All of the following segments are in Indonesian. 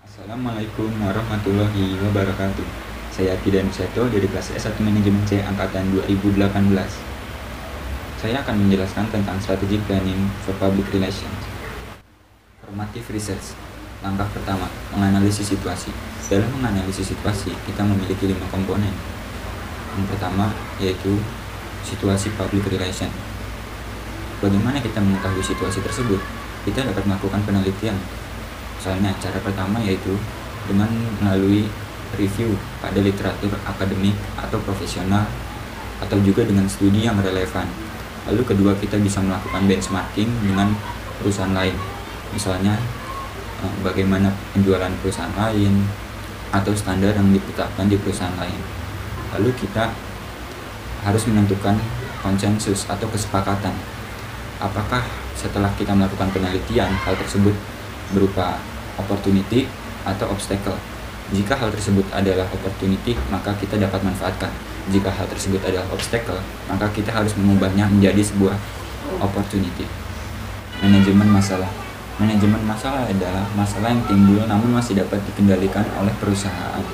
Assalamualaikum warahmatullahi wabarakatuh. Saya Tidan Seto dari kelas S1 Manajemen C Angkatan 2018. Saya akan menjelaskan tentang strategic planning for public relations. Formative research. Langkah pertama, menganalisis situasi. Dalam menganalisis situasi, kita memiliki 5 komponen. Yang pertama yaitu situasi public relation. Bagaimana kita mengetahui situasi tersebut? Kita dapat melakukan penelitian. Misalnya, cara pertama yaitu dengan melalui review pada literatur akademik atau profesional, atau juga dengan studi yang relevan. Lalu kedua, kita bisa melakukan benchmarking dengan perusahaan lain. Misalnya, bagaimana penjualan perusahaan lain atau standar yang ditetapkan di perusahaan lain. Lalu kita harus menentukan konsensus atau kesepakatan. Apakah setelah kita melakukan penelitian, hal tersebut berupa opportunity atau obstacle? Jika hal tersebut adalah opportunity, maka kita dapat manfaatkan. Jika hal tersebut adalah obstacle, maka kita harus mengubahnya menjadi sebuah opportunity. Manajemen masalah. Manajemen masalah adalah masalah yang timbul namun masih dapat dikendalikan oleh perusahaan.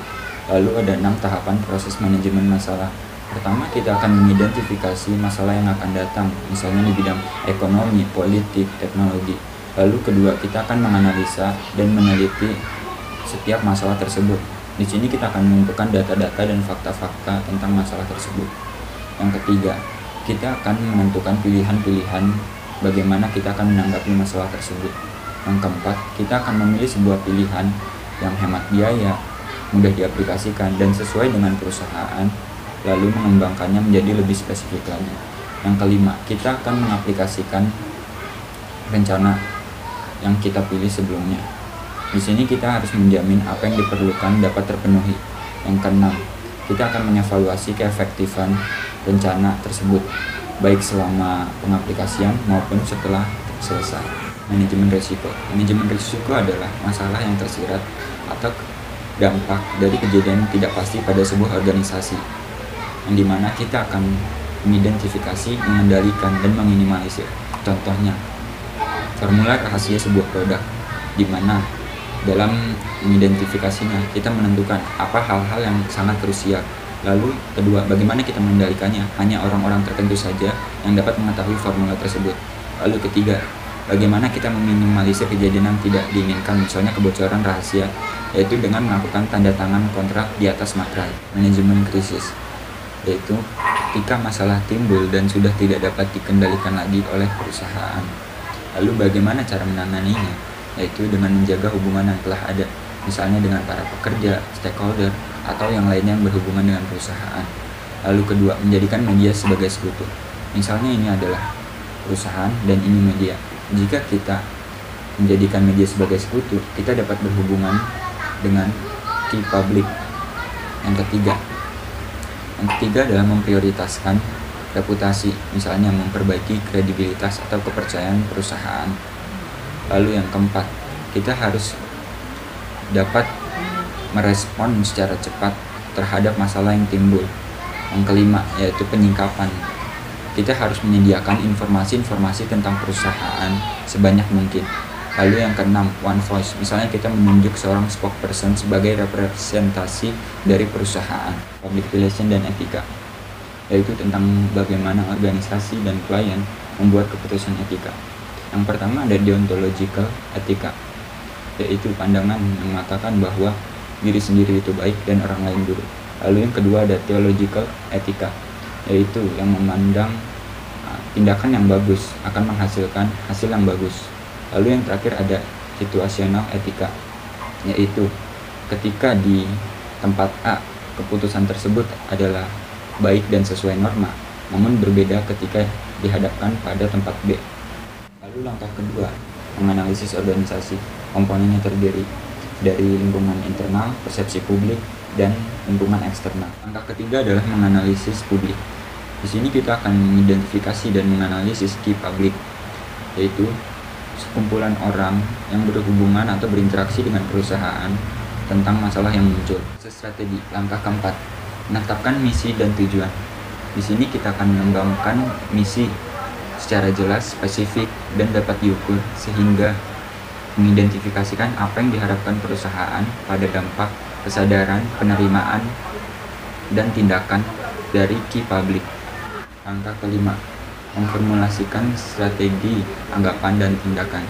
Lalu ada 6 tahapan proses manajemen masalah. Pertama, kita akan mengidentifikasi masalah yang akan datang, misalnya di bidang ekonomi, politik, teknologi. Lalu kedua, kita akan menganalisa dan meneliti setiap masalah tersebut. Di sini kita akan mengumpulkan data-data dan fakta-fakta tentang masalah tersebut. Yang ketiga, kita akan menentukan pilihan-pilihan bagaimana kita akan menanggapi masalah tersebut. Yang keempat, kita akan memilih sebuah pilihan yang hemat biaya, mudah diaplikasikan, dan sesuai dengan perusahaan, lalu mengembangkannya menjadi lebih spesifik lagi. Yang kelima, kita akan mengaplikasikan rencana yang kita pilih sebelumnya. Di sini kita harus menjamin apa yang diperlukan dapat terpenuhi. Yang keenam, kita akan mengevaluasi keefektifan rencana tersebut, baik selama pengaplikasian maupun setelah selesai. Manajemen risiko. Manajemen risiko adalah masalah yang tersirat atau dampak dari kejadian tidak pasti pada sebuah organisasi, yang dimana kita akan mengidentifikasi, mengendalikan, dan meminimalisir. Contohnya, formula rahasia sebuah produk, di mana dalam mengidentifikasinya kita menentukan apa hal-hal yang sangat krusial. Lalu kedua, bagaimana kita mengendalikannya? Hanya orang-orang tertentu saja yang dapat mengetahui formula tersebut. Lalu ketiga, bagaimana kita meminimalisir kejadian yang tidak diinginkan, misalnya kebocoran rahasia, yaitu dengan melakukan tanda tangan kontrak di atas materai. Manajemen krisis, yaitu ketika masalah timbul dan sudah tidak dapat dikendalikan lagi oleh perusahaan. Lalu bagaimana cara menanganinya? Yaitu dengan menjaga hubungan yang telah ada, misalnya dengan para pekerja, stakeholder, atau yang lainnya yang berhubungan dengan perusahaan. Lalu kedua, menjadikan media sebagai sekutu. Misalnya ini adalah perusahaan dan ini media. Jika kita menjadikan media sebagai sekutu, kita dapat berhubungan dengan key public. Yang ketiga adalah memprioritaskan reputasi, misalnya memperbaiki kredibilitas atau kepercayaan perusahaan. Lalu yang keempat, kita harus dapat merespon secara cepat terhadap masalah yang timbul. Yang kelima yaitu penyingkapan. Kita harus menyediakan informasi-informasi tentang perusahaan sebanyak mungkin. Lalu yang keenam, one voice. Misalnya kita menunjuk seorang spokesperson sebagai representasi dari perusahaan. Public relation dan etika, yaitu tentang bagaimana organisasi dan klien membuat keputusan etika. Yang pertama ada deontological etika, yaitu pandangan yang mengatakan bahwa diri sendiri itu baik dan orang lain buruk. Lalu yang kedua ada theological etika, yaitu yang memandang tindakan yang bagus akan menghasilkan hasil yang bagus. Lalu yang terakhir ada situational etika, yaitu ketika di tempat A keputusan tersebut adalah baik dan sesuai norma, namun berbeda ketika dihadapkan pada tempat B. Lalu langkah kedua, menganalisis organisasi. Komponennya terdiri dari lingkungan internal, persepsi publik, dan lingkungan eksternal. Langkah ketiga adalah menganalisis publik. Di sini kita akan mengidentifikasi dan menganalisis key public, yaitu sekumpulan orang yang berhubungan atau berinteraksi dengan perusahaan tentang masalah yang muncul. Strategi. Langkah keempat, menetapkan misi dan tujuan. Di sini kita akan mengembangkan misi secara jelas, spesifik, dan dapat diukur sehingga mengidentifikasikan apa yang diharapkan perusahaan pada dampak, kesadaran, penerimaan, dan tindakan dari key public. Langkah kelima, memformulasikan strategi, anggapan, dan tindakan.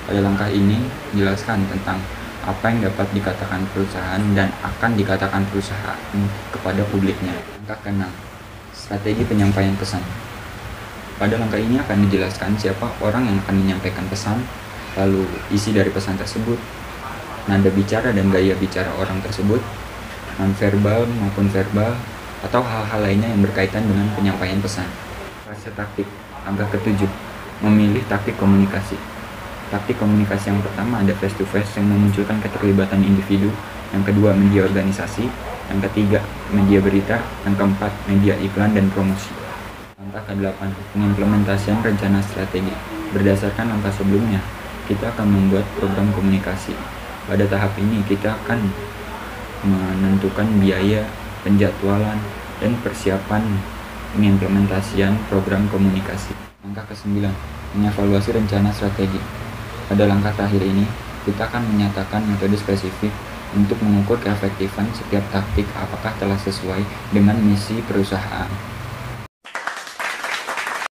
Pada langkah ini, jelaskan tentang apa yang dapat dikatakan perusahaan dan akan dikatakan perusahaan kepada publiknya. Langkah keenam, strategi penyampaian pesan. Pada langkah ini akan dijelaskan siapa orang yang akan menyampaikan pesan, lalu isi dari pesan tersebut, nada bicara dan gaya bicara orang tersebut, nonverbal maupun verbal, atau hal-hal lainnya yang berkaitan dengan penyampaian pesan. Fase taktik. Langkah ketujuh, memilih taktik komunikasi. Taktik komunikasi yang pertama ada face to face yang memunculkan keterlibatan individu, yang kedua media organisasi, yang ketiga media berita, yang keempat media iklan dan promosi. Langkah ke-8, pengimplementasian rencana strategi. Berdasarkan langkah sebelumnya, kita akan membuat program komunikasi. Pada tahap ini kita akan menentukan biaya, penjadwalan, dan persiapan pengimplementasian program komunikasi. Langkah ke-9, mengevaluasi rencana strategi. Pada langkah terakhir ini, kita akan menyatakan metode spesifik untuk mengukur keefektifan setiap taktik apakah telah sesuai dengan misi perusahaan.